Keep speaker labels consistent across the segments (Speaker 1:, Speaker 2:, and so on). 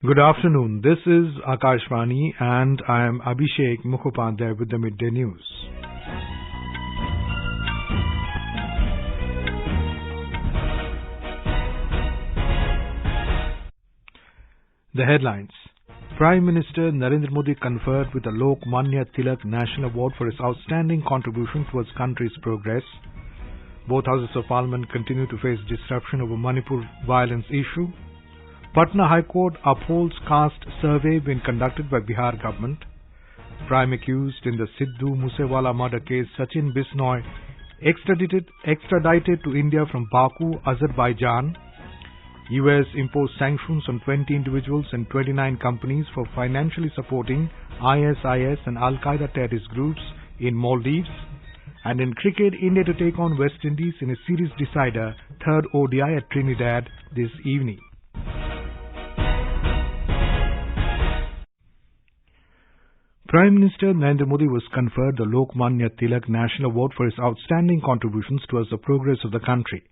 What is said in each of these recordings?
Speaker 1: Good afternoon. This is Akashvani and I am Abhishek Mukhopadhyay with the Midday News. The headlines. Prime Minister Narendra Modi conferred with the Lokmanya Tilak National Award for his outstanding contribution towards country's progress. Both houses of parliament continue to face disruption over Manipur violence issue. Patna High Court upholds caste survey being conducted by Bihar government. Prime accused in the Sidhu Musewala murder case Sachin Bisnoy extradited to India from Baku, Azerbaijan. US imposed sanctions on 20 individuals and 29 companies for financially supporting ISIS and Al-Qaeda terrorist groups in Maldives. And in cricket, India to take on West Indies in a series decider, third ODI at Trinidad this evening. Prime Minister Narendra Modi was conferred the Lokmanya Tilak National Award for his outstanding contributions towards the progress of the country.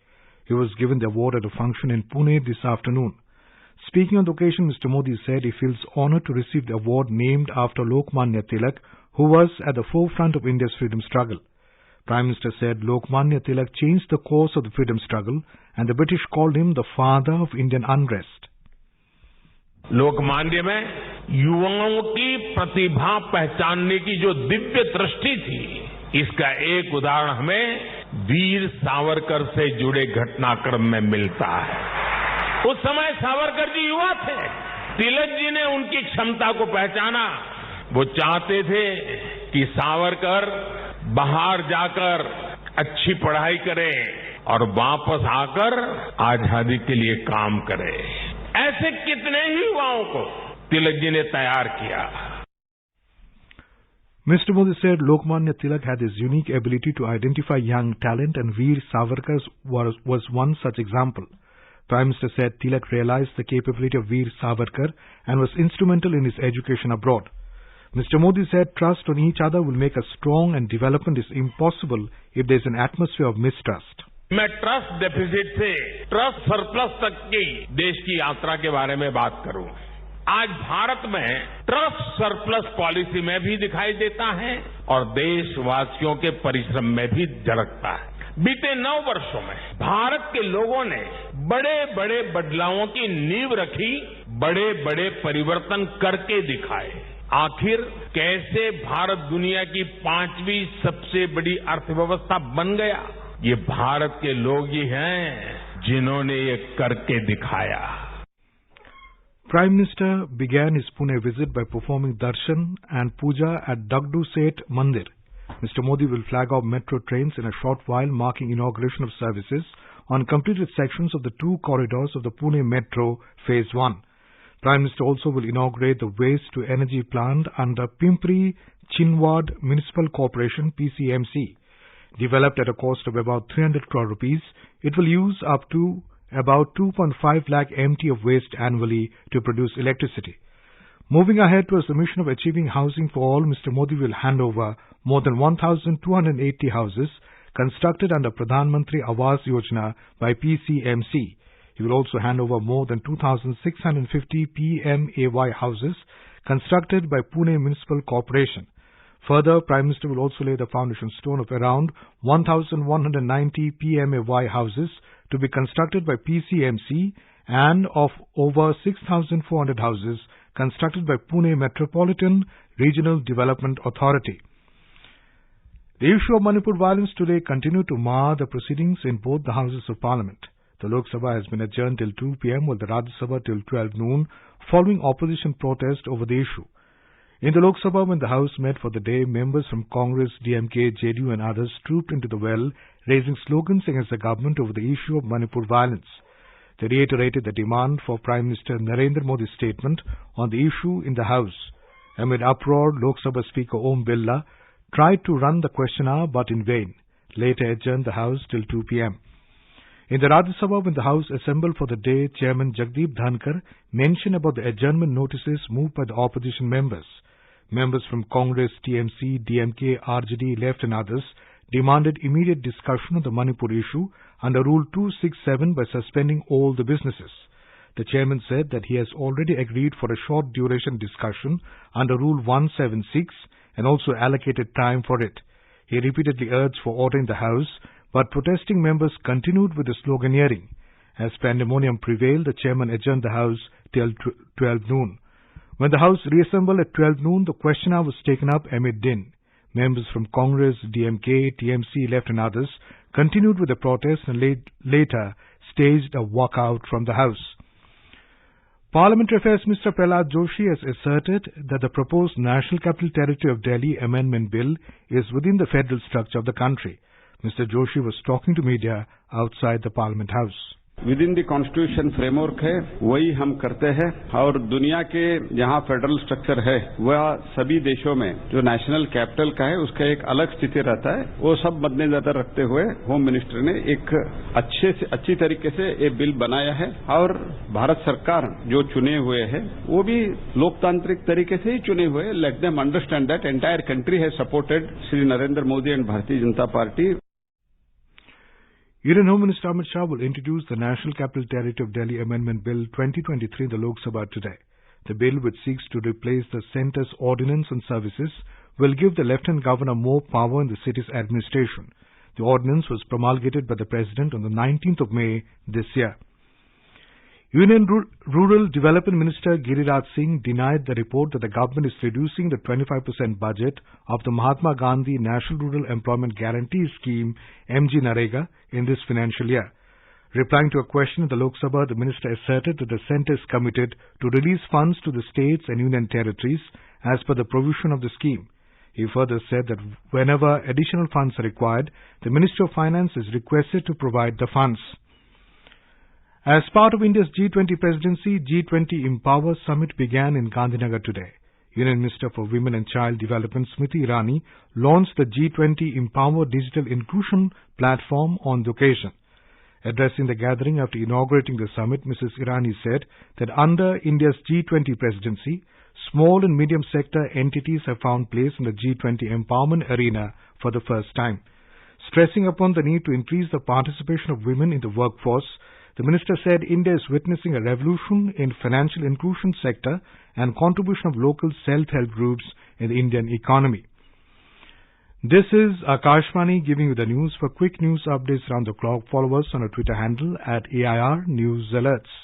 Speaker 1: He was given the award at a function in Pune this afternoon. Speaking on the occasion, Mr. Modi said he feels honoured to receive the award named after Lokmanya Tilak, who was at the forefront of India's freedom struggle. Prime Minister said Lokmanya Tilak changed the course of the freedom struggle and the British called him the father of Indian unrest.
Speaker 2: Lokmanya में युवाओं की प्रतिभा पहचानने की जो दिव्य दृष्टि थी, इसका एक उदाहरण हमें वीर सावरकर से जुड़े घटनाक्रम में मिलता है। उस समय सावरकर जी युवा थे। तिलक जी ने उनकी क्षमता को पहचाना। वो चाहते थे कि सावरकर बाहर जाकर अच्छी पढ़ाई करे और वापस आकर आजादी के लिए काम करे। ऐसे कितने ही युवाओं को तिलक जी ने तैयार किया।
Speaker 1: Mr. Modi said Lokmanya Tilak had his unique ability to identify young talent and Veer Savarkar was one such example. Prime Minister said Tilak realized the capability of Veer Savarkar and was instrumental in his education abroad. Mr. Modi said trust on each other will make us strong and development is impossible if there is an atmosphere of mistrust.
Speaker 2: मैं trust deficit से trust surplus तक की देश की यात्रा के बारे में बात करूं। आज भारत में ट्रस्ट सरप्लस पॉलिसी में भी दिखाई देता है और देशवासियों के परिश्रम में भी झलकता है। बीते 9 वर्षों में भारत के लोगों ने बड़े बड़े बदलावों की नींव रखी, बड़े बड़े परिवर्तन करके दिखाए। आखिर कैसे भारत दुनिया की 5वीं सबसे बड़ी अर्थव्यवस्था बन गया? ये भारत के लोग ही हैं जिन्होंने ये करके दिखाया।
Speaker 1: Prime Minister began his Pune visit by performing darshan and puja at Dagdu Seth Mandir. Mr. Modi will flag off metro trains in a short while, marking inauguration of services on completed sections of the 2 corridors of the Pune Metro Phase 1. Prime Minister also will inaugurate the waste to energy plant under Pimpri Chinwad Municipal Corporation PCMC. Developed at a cost of about 300 crore rupees, it will use up to about 2.5 lakh MT of waste annually to produce electricity. Moving ahead towards the mission of achieving housing for all, Mr. Modi will hand over more than 1,280 houses constructed under Pradhan Mantri Awas Yojana by PCMC. He will also hand over more than 2,650 PMAY houses constructed by Pune Municipal Corporation. Further, Prime Minister will also lay the foundation stone of around 1,190 PMAY houses to be constructed by PCMC and of over 6,400 houses constructed by Pune Metropolitan Regional Development Authority. The issue of Manipur violence today continued to mar the proceedings in both the Houses of Parliament. The Lok Sabha has been adjourned till 2 p.m. while the Rajya Sabha till 12 noon following opposition protest over the issue. In the Lok Sabha, when the House met for the day, members from Congress, DMK, JDU and others trooped into the well, raising slogans against the government over the issue of Manipur violence. They reiterated the demand for Prime Minister Narendra Modi's statement on the issue in the House. Amid uproar, Lok Sabha Speaker Om Birla tried to run the question hour but in vain. Later adjourned the House till 2 p.m. In the Rajya Sabha, when the House assembled for the day, Chairman Jagdeep Dhankar mentioned about the adjournment notices moved by the opposition members. Members from Congress, TMC, DMK, RJD, Left and others demanded immediate discussion on the Manipur issue under Rule 267 by suspending all the businesses. The chairman said that he has already agreed for a short duration discussion under Rule 176 and also allocated time for it. He repeatedly urged for order in the House, but protesting members continued with the sloganeering. As pandemonium prevailed, the chairman adjourned the House till 12 noon. When the House reassembled at 12 noon, the question hour was taken up amid din. Members from Congress, DMK, TMC, Left and others continued with the protest and later staged a walkout from the House. Parliamentary Affairs Minister Prahlad Joshi has asserted that the proposed National Capital Territory of Delhi Amendment Bill is within the federal structure of the country. Mr. Joshi was talking to media outside the Parliament House.
Speaker 3: Within the constitution framework है वही हम करते हैं और दुनिया के जहां federal structure है वह सभी देशों में जो नेशनल कैपिटल का है उसका एक अलग स्थिति रहता है। वो सब मद्देनजर रखते हुए होम मिनिस्टर ने एक अच्छी तरीके से ये बिल बनाया है और भारत सरकार जो चुने हुए हैं वो भी लोकतांत्रिक तरीके से ही चुने हुए। Let them understand that entire country has supported Shri Narendra Modi and Bharatiya Janata party.
Speaker 1: Union Home Minister Amit Shah will introduce the National Capital Territory of Delhi Amendment Bill 2023 in the Lok Sabha today. The bill, which seeks to replace the centre's ordinance and services, will give the Lieutenant Governor more power in the city's administration. The ordinance was promulgated by the President on the 19th of May this year. Union Rural Development Minister Giriraj Singh denied the report that the government is reducing the 25% budget of the Mahatma Gandhi National Rural Employment Guarantee Scheme MG Narega in this financial year. Replying to a question in the Lok Sabha, the minister asserted that the centre is committed to release funds to the states and union territories as per the provision of the scheme. He further said that whenever additional funds are required, the Ministry of Finance is requested to provide the funds. As part of India's G20 presidency, G20 Empower Summit began in Gandhinagar today. Union Minister for Women and Child Development Smriti Irani launched the G20 Empower Digital Inclusion platform on the occasion. Addressing the gathering after inaugurating the summit, Mrs. Irani said that under India's G20 presidency, small and medium sector entities have found place in the G20 empowerment arena for the first time. Stressing upon the need to increase the participation of women in the workforce, the minister said India is witnessing a revolution in financial inclusion sector and contribution of local self-help groups in the Indian economy. This is Akashvani giving you the news. For quick news updates around the clock, follow us on our Twitter handle at AIR News Alerts.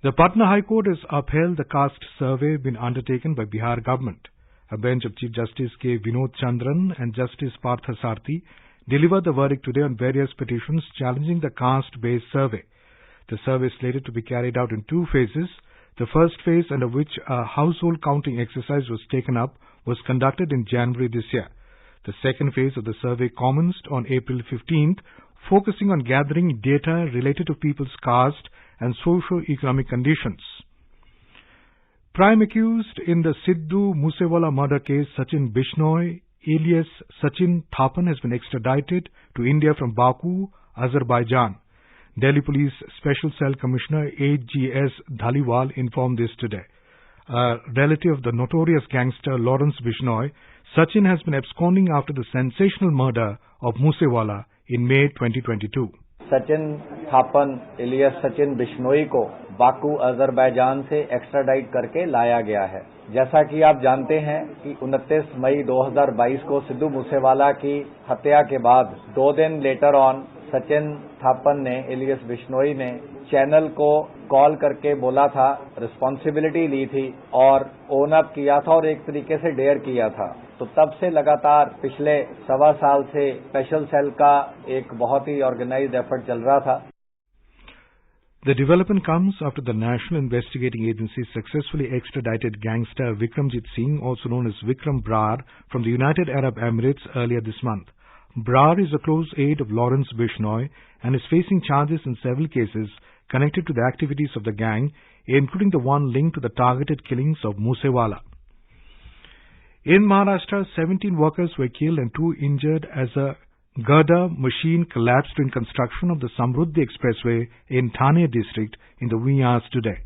Speaker 1: The Patna High Court has upheld the caste survey been undertaken by Bihar government. A bench of Chief Justice K. Vinod Chandran and Justice Partha Sarthi delivered the verdict today on various petitions challenging the caste-based survey. The survey is slated to be carried out in two phases. The first phase, under which a household counting exercise was taken up, was conducted in January this year. The second phase of the survey commenced on April 15th, focusing on gathering data related to people's caste and socio-economic conditions. Prime accused in the Sidhu Musewala murder case, Sachin Bishnoi, alias Sachin Thapan, has been extradited to India from Baku, Azerbaijan. Delhi Police Special Cell Commissioner AGS Dhaliwal informed this today. A relative of the notorious gangster Lawrence Bishnoi, Sachin has been absconding after the sensational murder of Musewala in May 2022.
Speaker 4: Sachin Thapan alias Sachin Bishnoi को Baku Azerbaijan से extradite करके लाया गया है। जैसा कि आप जानते हैं कि 29 मई 2022 को सिद्धू मूसेवाला की हत्या के बाद 2 दिन लेटर ऑन सचिन थापन ने इलियस बिश्नोई ने चैनल को कॉल करके बोला था, रिस्पॉन्सिबिलिटी ली थी और ओन अप किया था और एक तरीके से डेयर किया था। तो तब से लगातार पिछले 1.25 साल से स्पेशल सेल का एक बहुत ही ऑर्गेनाइज्ड एफर्ट चल रहा था।
Speaker 1: The development comes after the National Investigating Agency successfully extradited gangster Vikramjit Singh, also known as Vikram Brar, from the United Arab Emirates earlier this month. Brar is a close aide of Lawrence Bishnoi and is facing charges in several cases connected to the activities of the gang, including the one linked to the targeted killings of Musewala. In Maharashtra, 17 workers were killed and 2 injured as a girder machine collapsed during construction of the Samruddhi Expressway in Thane district in the wee hours today.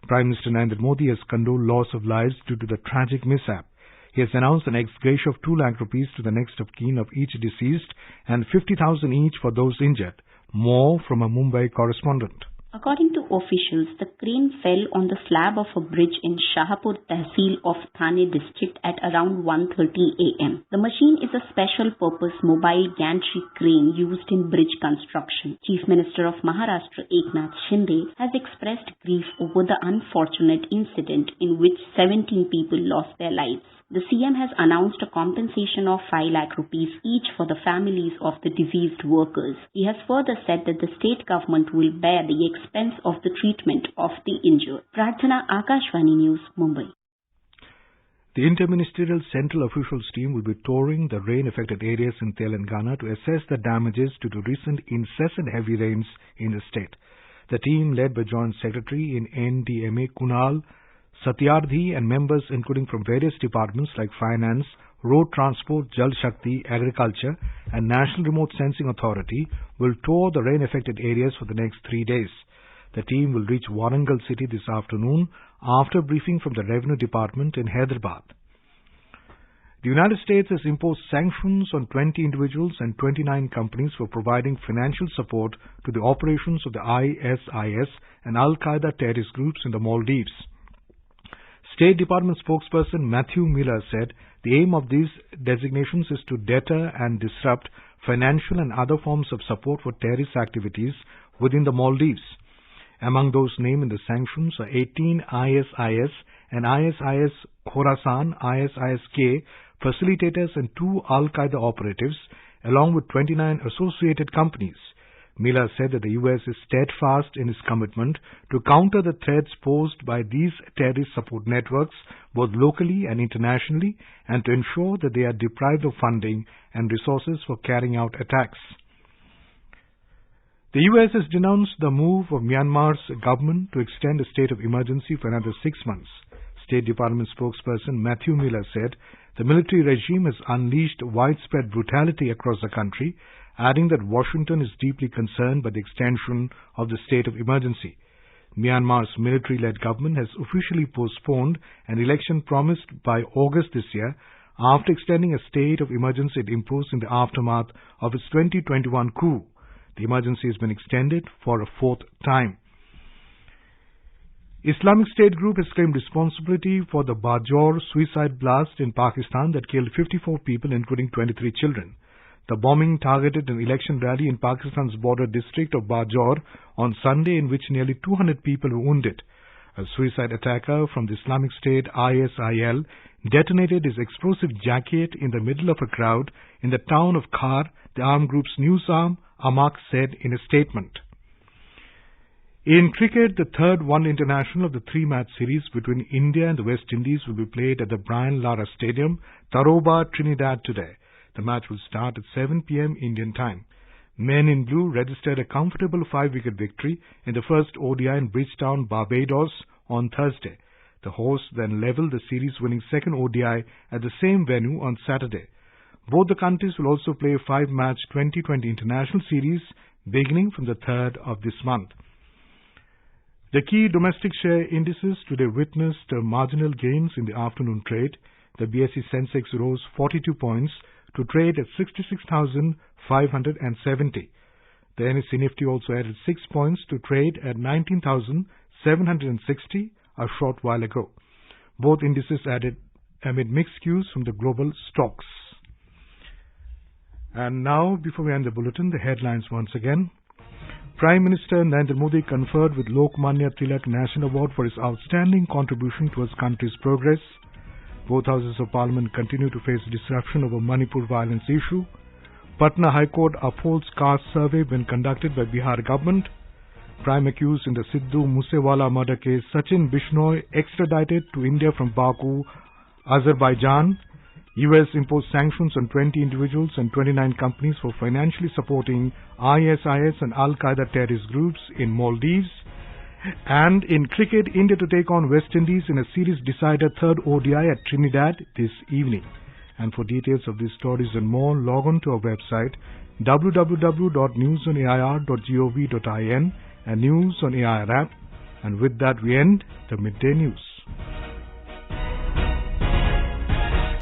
Speaker 1: Prime Minister Narendra Modi has condoled loss of lives due to the tragic mishap. He has announced an ex gratia of 2 lakh rupees to the next of kin of each deceased and 50,000 each for those injured. More from a Mumbai correspondent.
Speaker 5: According to officials, the crane fell on the slab of a bridge in Shahpur Tehsil of Thane district at around 1:30 a.m. The machine is a special purpose mobile gantry crane used in bridge construction. Chief Minister of Maharashtra Eknath Shinde has expressed grief over the unfortunate incident in which 17 people lost their lives. The CM has announced a compensation of 5 lakh rupees each for the families of the deceased workers. He has further said that the state government will bear the expense of the treatment of the injured. Prarthana, Akashvani News, Mumbai.
Speaker 1: The Interministerial Central Officials team will be touring the rain-affected areas in Telangana to assess the damages due to recent incessant heavy rains in the state. The team, led by Joint Secretary in NDMA Kunal Satyardhi and members including from various departments like Finance, Road Transport, Jal Shakti, Agriculture and National Remote Sensing Authority will tour the rain-affected areas for the next 3 days. The team will reach Warangal city this afternoon after briefing from the Revenue Department in Hyderabad. The United States has imposed sanctions on 20 individuals and 29 companies for providing financial support to the operations of the ISIS and Al-Qaeda terrorist groups in the Maldives. State Department spokesperson Matthew Miller said the aim of these designations is to deter and disrupt financial and other forms of support for terrorist activities within the Maldives. Among those named in the sanctions are 18 ISIS and ISIS Khorasan, ISIS-K facilitators and 2 Al-Qaeda operatives, along with 29 associated companies. Miller said that the U.S. is steadfast in its commitment to counter the threats posed by these terrorist support networks, both locally and internationally, and to ensure that they are deprived of funding and resources for carrying out attacks. The U.S. has denounced the move of Myanmar's government to extend a state of emergency for another 6 months. State Department spokesperson Matthew Miller said the military regime has unleashed widespread brutality across the country, adding that Washington is deeply concerned by the extension of the state of emergency. Myanmar's military-led government has officially postponed an election promised by August this year after extending a state of emergency it imposed in the aftermath of its 2021 coup. The emergency has been extended for a 4th time. Islamic State group has claimed responsibility for the Bajor suicide blast in Pakistan that killed 54 people, including 23 children. The bombing targeted an election rally in Pakistan's border district of Bajor on Sunday, in which nearly 200 people were wounded. A suicide attacker from the Islamic State ISIL detonated his explosive jacket in the middle of a crowd in the town of Khar, the armed group's news arm, Amaq said in a statement. In cricket, the third one-day international of the 3-match series between India and the West Indies will be played at the Brian Lara Stadium, Tarouba, Trinidad today. The match will start at 7 p.m. Indian time. Men in blue registered a comfortable 5-wicket victory in the first ODI in Bridgetown, Barbados on Thursday. The hosts then levelled the series-winning second ODI at the same venue on Saturday. Both the countries will also play a 5-match 2020 international series beginning from the 3rd of this month. The key domestic share indices today witnessed marginal gains in the afternoon trade. The BSE Sensex rose 42 points to trade at 66,570. The NSE Nifty also added 6 points to trade at 19,760 a short while ago. Both indices added amid mixed cues from the global stocks. And now, before we end the bulletin, the headlines once again. Prime Minister Narendra Modi conferred with Lokmanya Tilak National Award for his outstanding contribution towards country's progress. Both houses of parliament continue to face disruption over Manipur violence issue. Patna High Court upholds caste survey when conducted by Bihar government. Prime accused in the Sidhu Musewala murder case Sachin Bishnoi extradited to India from Baku, Azerbaijan. US imposed sanctions on 20 individuals and 29 companies for financially supporting ISIS and Al-Qaeda terrorist groups in Maldives. And in cricket, India to take on West Indies in a series decider third ODI at Trinidad this evening. And for details of these stories and more, log on to our website www.newsonair.gov.in and News on AIR app. And with that, we end the Midday News.